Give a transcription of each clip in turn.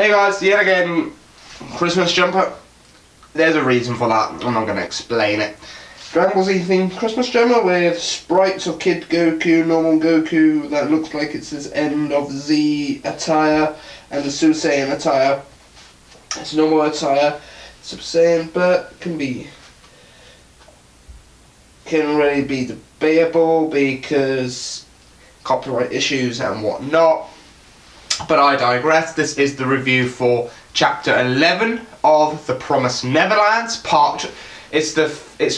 Hey guys, yet again, Christmas jumper. There's a reason for that, I'm not going to explain it. Dragon Ball Z themed Christmas jumper with sprites of Kid Goku, normal Goku, that looks like it's his end of Z attire, and the Super Saiyan attire. It's normal attire, Super Saiyan, but can really be debatable because copyright issues and whatnot. But I digress. This is the review for Chapter 11 of the Promised Neverland's part. It's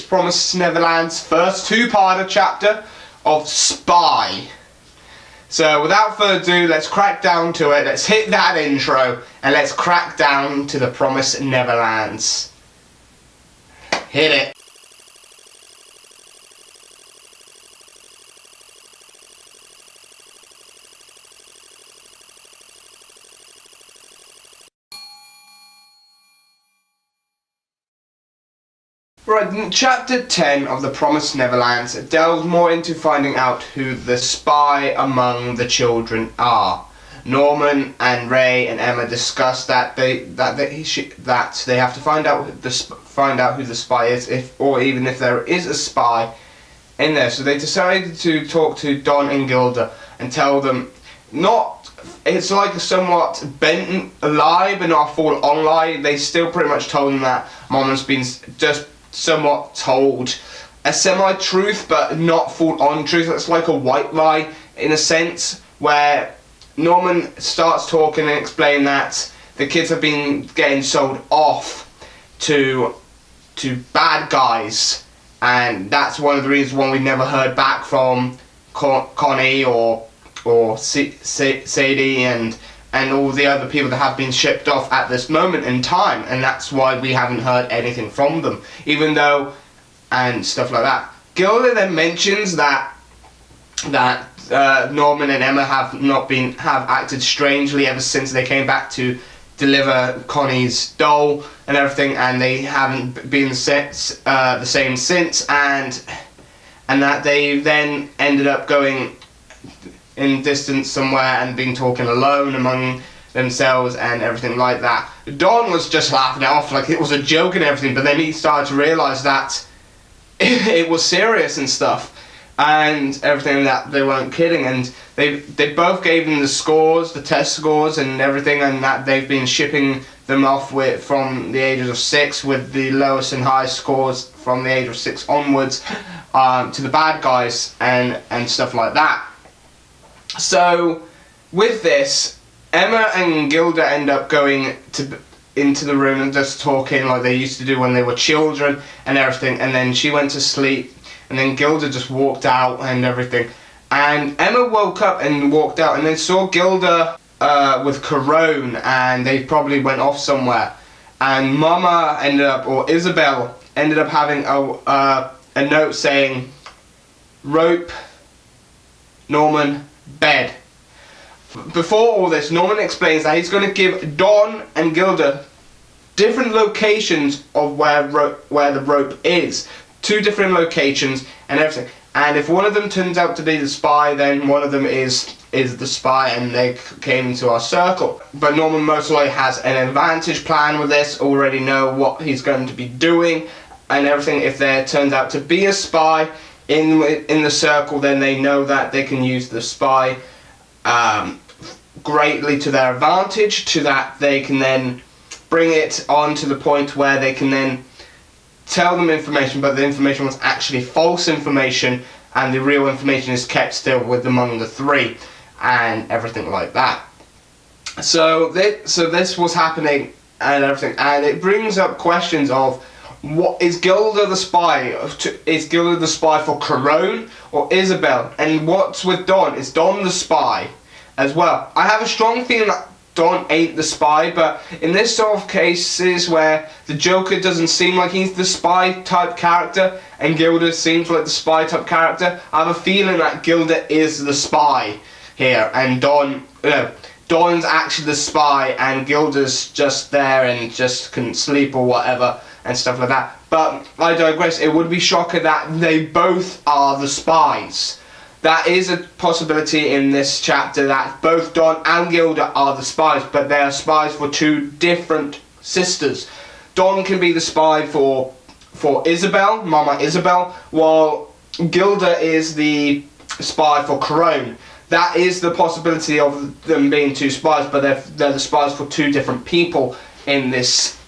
Promised Neverland's first two-parter chapter of Spy. So without further ado, let's crack down to it. Let's hit that intro and let's crack down to the Promised Neverlands. Hit it. Right, Chapter 10 of the Promised Neverlands delves more into finding out who the spy among the children are. Norman and Ray and Emma discuss that they have to find out who the spy is, even if there is a spy in there. So they decided to talk to Don and Gilda and tell them it's like a somewhat bent lie, but not a full-on lie. They still pretty much told them that Mom has been just somewhat told a semi-truth, but not full-on truth. It's like a white lie in a sense, where Norman starts talking and explaining that the kids have been getting sold off to bad guys, and that's one of the reasons why we never heard back from Connie or Sadie and all the other people that have been shipped off at this moment in time, and that's why we haven't heard anything from them, even though, and stuff like that. Gilda then mentions that Norman and Emma have acted strangely ever since they came back to deliver Connie's doll and everything, and they haven't been the same since, and that they then ended up going in distance somewhere and been talking alone among themselves and everything like that. Don was just laughing it off like it was a joke and everything, but then he started to realise that it was serious and stuff and everything, that they weren't kidding, and they both gave them the test scores and everything, and that they've been shipping them off from the ages of 6 with the lowest and highest scores from the age of 6 onwards to the bad guys and stuff like that. So, with this, Emma and Gilda end up going into the room and just talking like they used to do when they were children and everything, and then she went to sleep, and then Gilda just walked out and everything. And Emma woke up and walked out and then saw Gilda with Corone, and they probably went off somewhere. And Isabel ended up having a note saying, "Rope, Norman, bed." Before all this, Norman explains that he's going to give Don and Gilda different locations of where the rope is. 2 different locations and everything. And if one of them turns out to be the spy, then one of them is the spy, and they came into our circle. But Norman most likely has an advantage plan with this, already know what he's going to be doing and everything. If there turns out to be a spy in the circle, then they know that they can use the spy greatly to their advantage, to that they can then bring it on to the point where they can then tell them information, but the information was actually false information, and the real information is kept still among the 3 and everything like that. So this was happening and everything, and it brings up questions of, what is Gilda the spy? Is Gilda the spy for Corone or Isabel? And what's with Don? Is Don the spy as well? I have a strong feeling that Don ain't the spy, but in this sort of cases where the Joker doesn't seem like he's the spy type character and Gilda seems like the spy type character, I have a feeling that Gilda is the spy here, and Don's actually the spy and Gilda's just there and just couldn't sleep or whatever and stuff like that. But I digress. It would be shocking that they both are the spies. That is a possibility in this chapter, that both Dawn and Gilda are the spies, but they are spies for two different sisters. Dawn can be the spy for Isabel, Mama Isabel, while Gilda is the spy for Corone. That is the possibility of them being two spies, but they're the spies for two different people in this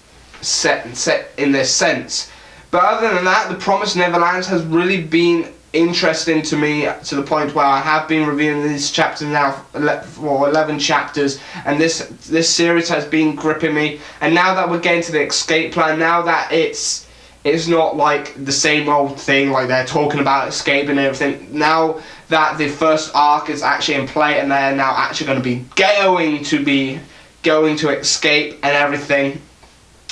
in this sense. But other than that, the Promised Neverland has really been interesting to me, to the point where I have been reviewing these chapters now for 11 chapters, and this series has been gripping me. And now that we're getting to the escape plan, now that it's not like the same old thing, like they're talking about escape and everything, now that the first arc is actually in play and they're now actually going to be going to escape and everything,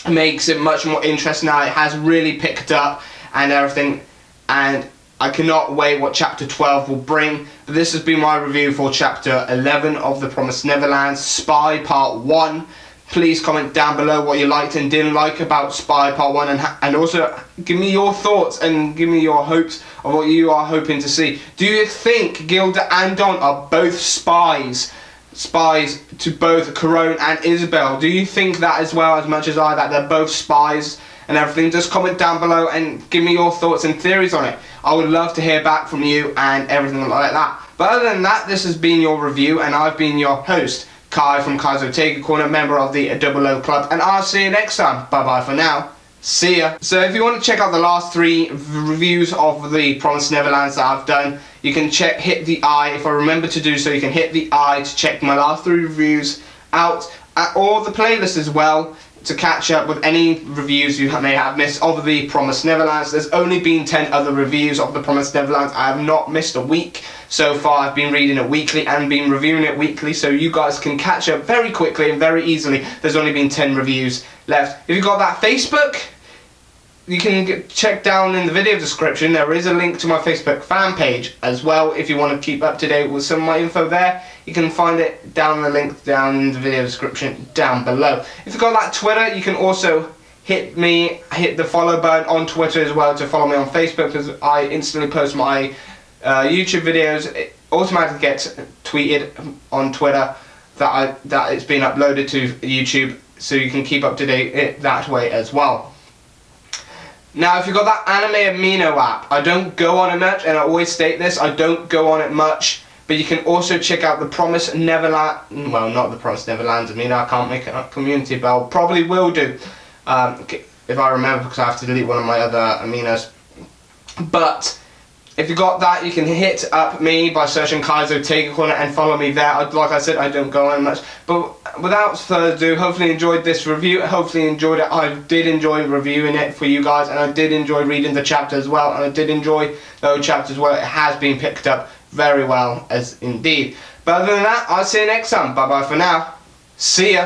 it makes it much more interesting now. It has really picked up and everything, and I cannot wait what chapter 12 will bring. But this has been my review for chapter 11 of The Promised Neverland, Spy Part 1. Please comment down below what you liked and didn't like about Spy Part 1, and also give me your thoughts and give me your hopes of what you are hoping to see. Do you think Gilda and Dawn are both spies to both Corone and Isabel? Do you think that as well, as much as I, that they're both spies and everything? Just comment down below and give me your thoughts and theories on it. I would love to hear back from you and everything like that. But other than that, this has been your review, and I've been your host, Kai from Kai's Otaku Corner, member of the 00 Club, and I'll see you next time. Bye bye for now. See ya. So if you want to check out the last 3 reviews of the Promised Neverlands that I've done, you can hit the I. If I remember to do so, you can hit the I to check my last 3 reviews out, or the playlist as well, to catch up with any reviews you may have missed of the Promised Neverlands. There's only been 10 other reviews of the Promised Neverlands. I have not missed a week so far. I've been reading it weekly and been reviewing it weekly, so you guys can catch up very quickly and very easily. There's only been 10 reviews left. If you've got that Facebook, you can check down in the video description. There is a link to my Facebook fan page as well. If you want to keep up to date with some of my info there, you can find it down the link down in the video description down below. If you've got that Twitter, you can also hit the follow button on Twitter as well to follow me on Facebook, because I instantly post my YouTube videos. It automatically gets tweeted on Twitter that it's been uploaded to YouTube, so you can keep up to date that way as well. Now, if you've got that Anime Amino app, I don't go on it much, and I always state this, I don't go on it much, but you can also check out the Promised Neverland, well, not the Promised Neverland Amino. I can't make a community, but I probably will do, if I remember, because I have to delete one of my other aminos. But if you got that, you can hit up me by searching Kai's Otaku Corner and follow me there. Like I said, I don't go on much. But without further ado, hopefully you enjoyed this review. Hopefully you enjoyed it. I did enjoy reviewing it for you guys, and I did enjoy reading the chapter as well. And I did enjoy those chapters where it has been picked up very well as indeed. But other than that, I'll see you next time. Bye bye for now. See ya.